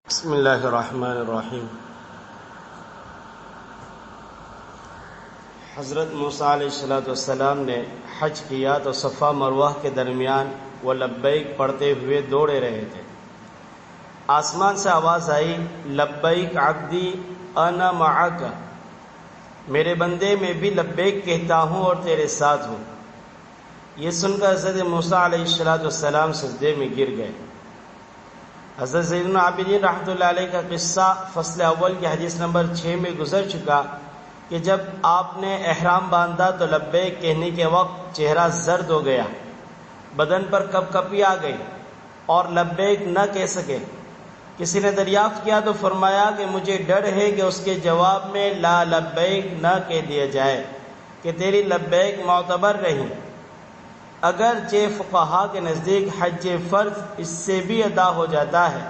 بسم اللہ الرحمن الرحیم۔ حضرت موسیٰ علیہ السلام نے حج کیا تو صفا مروہ کے درمیان وہ لبیک پڑھتے ہوئے دوڑے رہے تھے۔ آسمان سے آواز آئی، لبیک عبدی انا معک، میرے بندے میں بھی لبیک کہتا ہوں اور تیرے ساتھ ہوں۔ یہ سن کر حضرت موسیٰ علیہ السلام سجدے میں گر گئے۔ حضرت زین العابدین رحمۃ اللہ علیہ کا قصہ فصل اول کی حدیث نمبر 6 میں گزر چکا کہ جب آپ نے احرام باندھا تو لبیک کہنے کے وقت چہرہ زرد ہو گیا، بدن پر کپ کپی آ گئی اور لبیک نہ کہہ سکے۔ کسی نے دریافت کیا تو فرمایا کہ مجھے ڈر ہے کہ اس کے جواب میں لا لبیک نہ کہہ دیا جائے کہ تیری لبیک معتبر رہی۔ اگرچہ فقہا کے نزدیک حج فرض اس سے بھی ادا ہو جاتا ہے،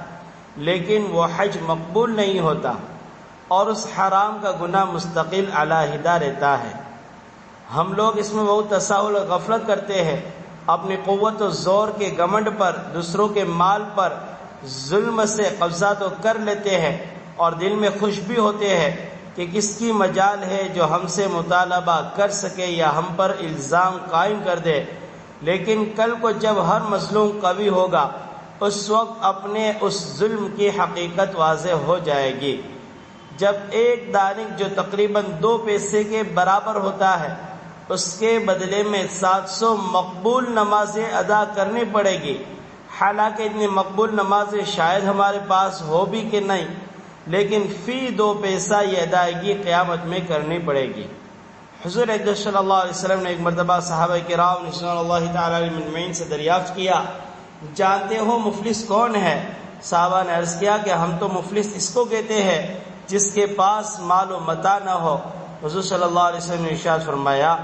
لیکن وہ حج مقبول نہیں ہوتا اور اس حرام کا گناہ مستقل علیحدہ رہتا ہے۔ ہم لوگ اس میں بہت تساہل اور غفلت کرتے ہیں، اپنی قوت و زور کے گھمنڈ پر دوسروں کے مال پر ظلم سے قبضہ تو کر لیتے ہیں اور دل میں خوش بھی ہوتے ہیں کہ کس کی مجال ہے جو ہم سے مطالبہ کر سکے یا ہم پر الزام قائم کر دے، لیکن کل کو جب ہر مظلوم قوی ہوگا اس وقت اپنے اس ظلم کی حقیقت واضح ہو جائے گی۔ جب ایک دانک جو تقریباً 2 پیسے کے برابر ہوتا ہے اس کے بدلے میں 700 مقبول نمازیں ادا کرنی پڑے گی، حالانکہ اتنی مقبول نمازیں شاید ہمارے پاس ہو بھی کہ نہیں، لیکن فی 2 پیسہ یہ ادائیگی قیامت میں کرنی پڑے گی۔ حضور اقدس صلی اللہ علیہ وسلم نے ایک مرتبہ صحابہ کرام رضوان اللہ تعالی علیہم اجمعین سے دریافت کیا، جانتے ہو مفلس کون ہے؟ صحابہ نے عرض کیا کہ ہم تو مفلس اس کو کہتے ہیں جس کے پاس مال و متاع نہ ہو۔ حضور صلی اللہ علیہ وسلم نے ارشاد فرمایا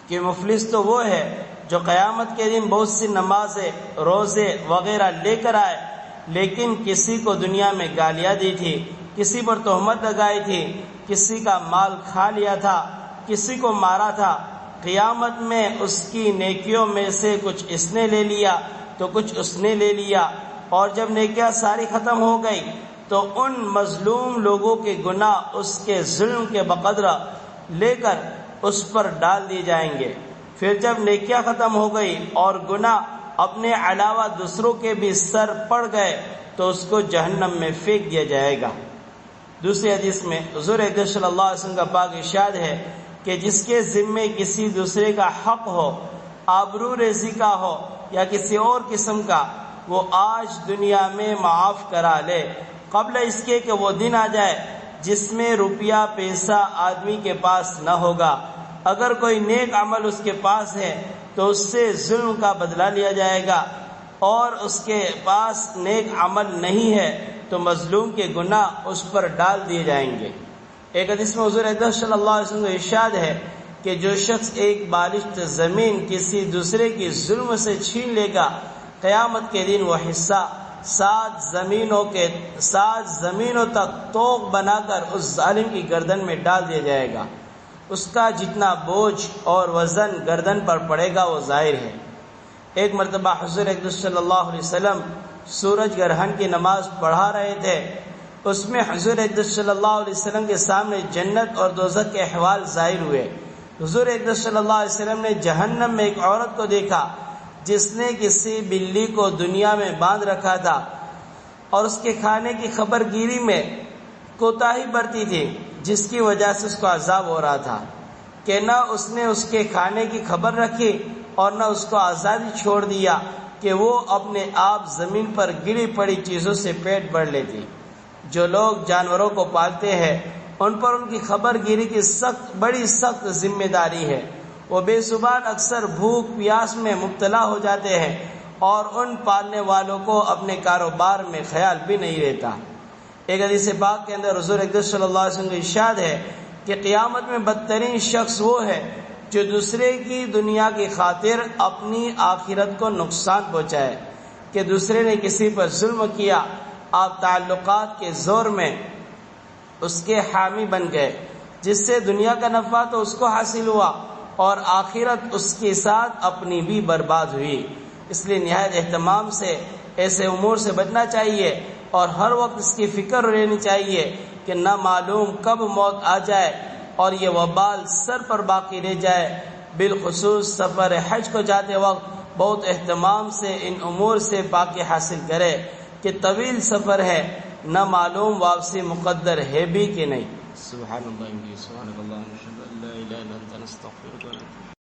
کہ مفلس تو وہ ہے جو قیامت کے دن بہت سی نمازیں، روزے وغیرہ لے کر آئے، لیکن کسی کو دنیا میں گالیاں دی تھی، کسی پر تہمت لگائی تھی، کسی کا مال کھا لیا تھا، کسی کو مارا تھا۔ قیامت میں اس کی نیکیوں میں سے کچھ اس نے لے لیا تو کچھ اس نے لے لیا، اور جب نیکیاں ساری ختم ہو گئی تو ان مظلوم لوگوں کے گناہ اس کے ظلم کے بقدر لے کر اس پر ڈال دیے جائیں گے۔ پھر جب نیکیاں ختم ہو گئی اور گناہ اپنے علاوہ دوسروں کے بھی سر پڑ گئے تو اس کو جہنم میں پھینک دیا جائے گا۔ دوسری حدیث میں حضور اقدس صلی اللہ علیہ وسلم کا پاک ارشاد ہے کہ جس کے ذمے کسی دوسرے کا حق ہو، آبرو ریزی کا ہو یا کسی اور قسم کا، وہ آج دنیا میں معاف کرا لے، قبل اس کے کہ وہ دن آ جائے جس میں روپیہ پیسہ آدمی کے پاس نہ ہوگا۔ اگر کوئی نیک عمل اس کے پاس ہے تو اس سے ظلم کا بدلہ لیا جائے گا، اور اس کے پاس نیک عمل نہیں ہے تو مظلوم کے گناہ اس پر ڈال دیے جائیں گے۔ ایک حدیث میں حضور اقدس صلی اللہ علیہ وسلم کا ارشاد ہے کہ جو شخص ایک بالشت زمین کسی دوسرے کی ظلم سے چھین لے گا، قیامت کے دن وہ حصہ 7 زمینوں تک طوق بنا کر اس ظالم کی گردن میں ڈال دیا جائے گا۔ اس کا جتنا بوجھ اور وزن گردن پر پڑے گا وہ ظاہر ہے۔ ایک مرتبہ حضور اقدس صلی اللہ علیہ وسلم سورج گرہن کی نماز پڑھا رہے تھے، اس میں حضور اقدس صلی اللہ علیہ وسلم کے سامنے جنت اور دوزخ کے احوال ظاہر ہوئے۔ حضور اقدس صلی اللہ علیہ وسلم نے جہنم میں ایک عورت کو دیکھا جس نے کسی بلی کو دنیا میں باندھ رکھا تھا اور اس کے کھانے کی خبر گیری میں کوتاہی برتی تھی، جس کی وجہ سے اس کو عذاب ہو رہا تھا کہ نہ اس نے اس کے کھانے کی خبر رکھی اور نہ اس کو آزادی چھوڑ دیا کہ وہ اپنے آپ زمین پر گری پڑی چیزوں سے پیٹ بھر لیتی۔ جو لوگ جانوروں کو پالتے ہیں ان پر ان کی خبر گیری کی بڑی سخت ذمہ داری ہے۔ وہ بے زبان اکثر بھوک پیاس میں مبتلا ہو جاتے ہیں اور ان پالنے والوں کو اپنے کاروبار میں خیال بھی نہیں رہتا۔ ایک حدیث پاک کے اندر حضور اقدس صلی اللہ علیہ وسلم کا ارشاد ہے کہ قیامت میں بدترین شخص وہ ہے جو دوسرے کی دنیا کی خاطر اپنی آخرت کو نقصان پہنچائے۔ کہ دوسرے نے کسی پر ظلم کیا، آپ تعلقات کے زور میں اس کے حامی بن گئے، جس سے دنیا کا نفع تو اس کو حاصل ہوا اور آخرت اس کے ساتھ اپنی بھی برباد ہوئی۔ اس لیے نہایت اہتمام سے ایسے امور سے بچنا چاہیے اور ہر وقت اس کی فکر رہنی چاہیے کہ نہ معلوم کب موت آ جائے اور یہ وبال سر پر باقی رہ جائے۔ بالخصوص سفر حج کو جاتے وقت بہت اہتمام سے ان امور سے پاکی حاصل کرے کہ طویل سفر ہے، نہ معلوم واپسی مقدر ہے بھی کہ نہیں۔ سبحان اللہ، سبحان اللہ، لا الہ الا انت نستغفرک۔